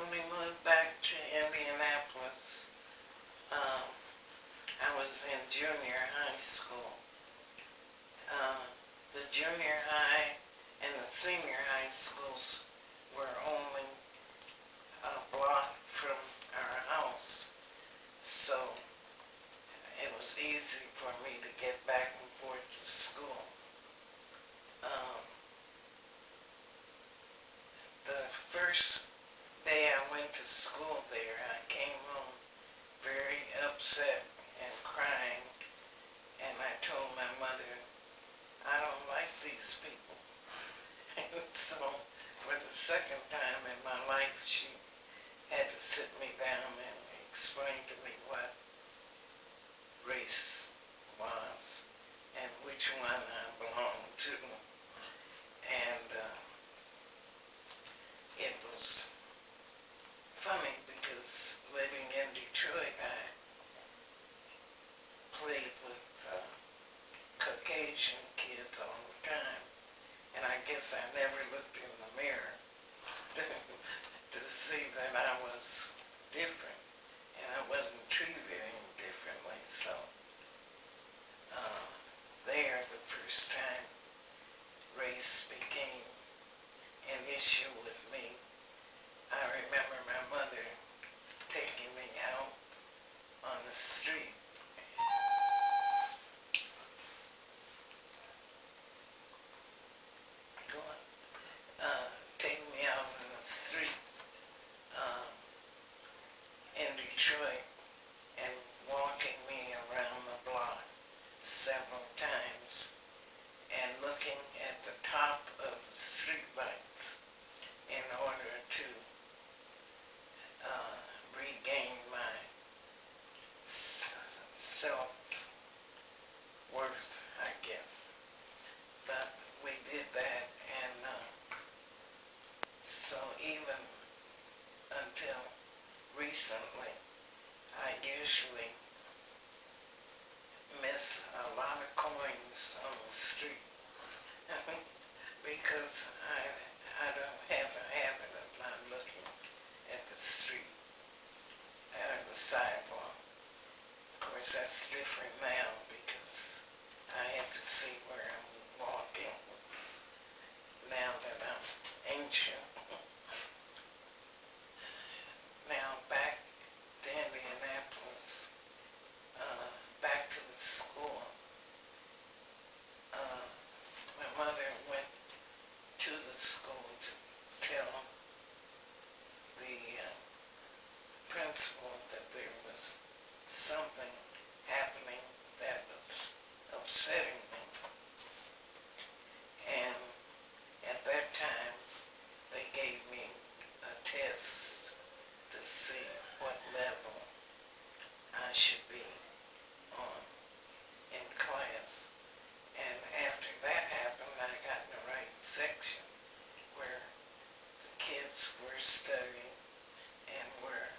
when we moved back to Indianapolis, um, I was in junior high school. The junior high and the senior high schools were only a block from our house, so it was easy for me to get back and forth to school. Um, the first day I went to school there, I came home very upset and crying, and I told my mother, I don't like these people. And so, for the second time in my life, she had to sit me down and explain to me what race was and which one I belonged to. And it was funny because living in Detroit, I played with Caucasian kids all the time. And I guess I never looked in the mirror to see that I was different. And I wasn't treated any differently. So there, the first time race became an issue with me, I remember my mother taking me out on the street. Taking me out on the street in Detroit and walking me around the block several times and looking at the top of the street lights in order to regain my self-worth, I guess. But we did that, and so even until recently, I usually miss a lot of coins on the street because I don't have a habit of not looking at the street or the sidewalk. Of course, that's different now because I have to see where I'm walking now that I'm ancient. Now back to Indianapolis, back to the school. My mother went to the school to tell the principal that there was something happening that was upsetting me. And at that time, they gave me a test to see what level I should be on in class. And after that happened, I got in the right section where the kids were studying and were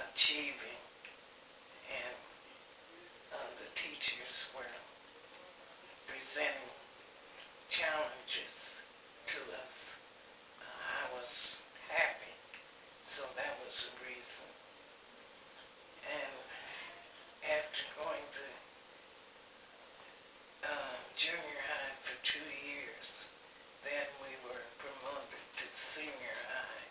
achieving, and the teachers were presenting challenges to us. I was happy, so that was the reason. And after going to junior high for 2 years, then we were promoted to senior high,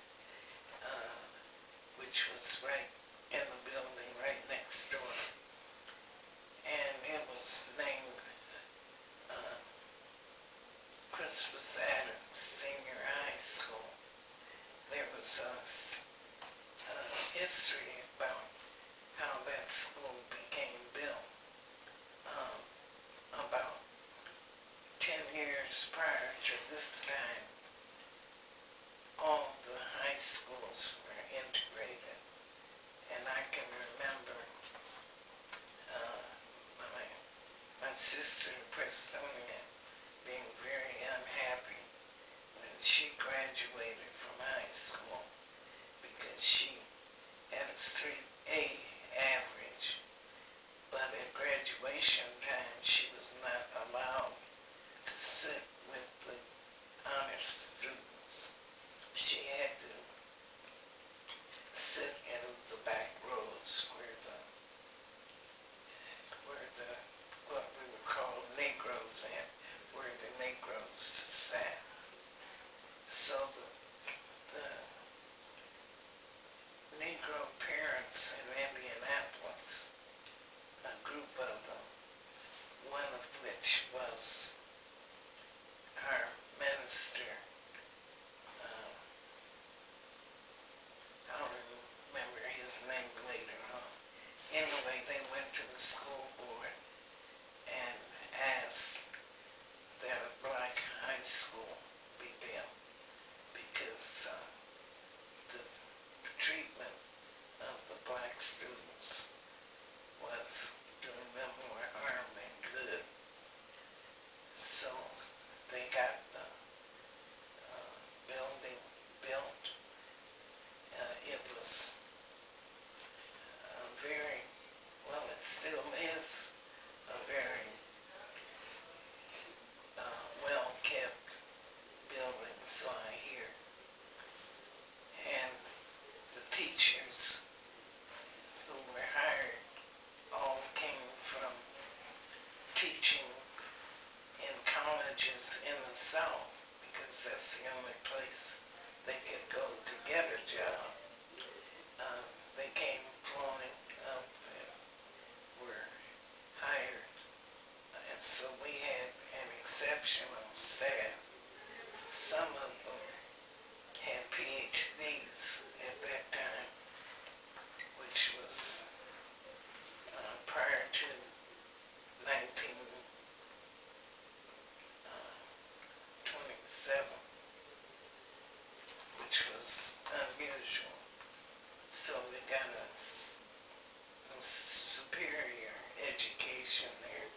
which was right in the building right next door. And it was named Crispus Attucks Senior High School. There was a history about how that school became built. About 10 years prior to this time, all the high schools were integrated. And I can remember my sister, Prestonia, being very unhappy when she graduated from high school because she had a straight A average. But at graduation time, she was not allowed to sit with the the school board and asked that a black high school be built because the treatment of the black students was doing them more harm than good. So they got the building built. It was a very, well, it still is a very well-kept building, so I hear. And the teachers who were hired all came from teaching in colleges in the South because that's the only place they could go to get a job. They came flowing up and were hired, and so we had an exceptional staff. Some of them had PhDs at that time, which was prior to 1927, which was unusual. So they got a superior education there.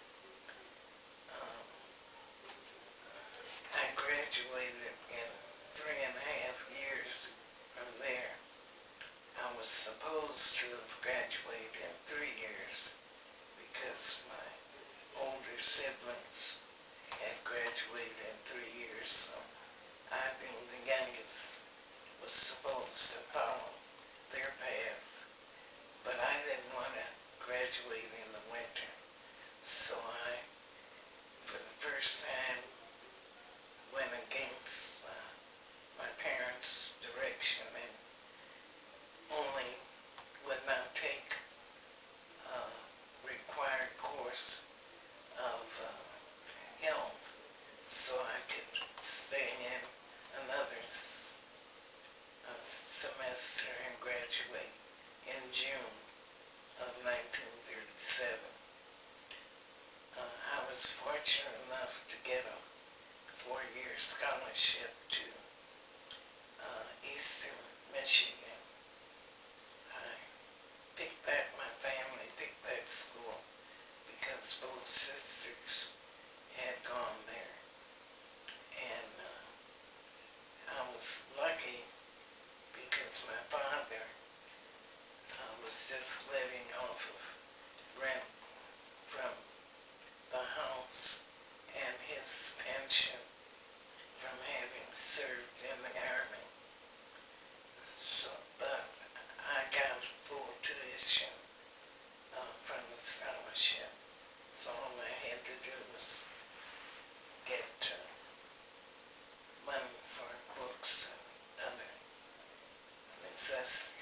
I graduated in 3.5 years from there. I was supposed to have graduated in 3 years because my older siblings had graduated in 3 years, so I, being the youngest, was supposed to follow their path, but I didn't want to graduate in the winter, so I, for the first time, went against my parents' direction and only would not take a required course of health so I could stay in another semester and graduate in June of 1937. I was fortunate enough to get a 4-year scholarship to Eastern Michigan. My family picked that school because both sisters had gone there. And I was lucky because my father was just living off of rent from the house and his pension from having served in the Army. So, but I got full tuition from the scholarship. So all I had to do was get money for books and other necessities.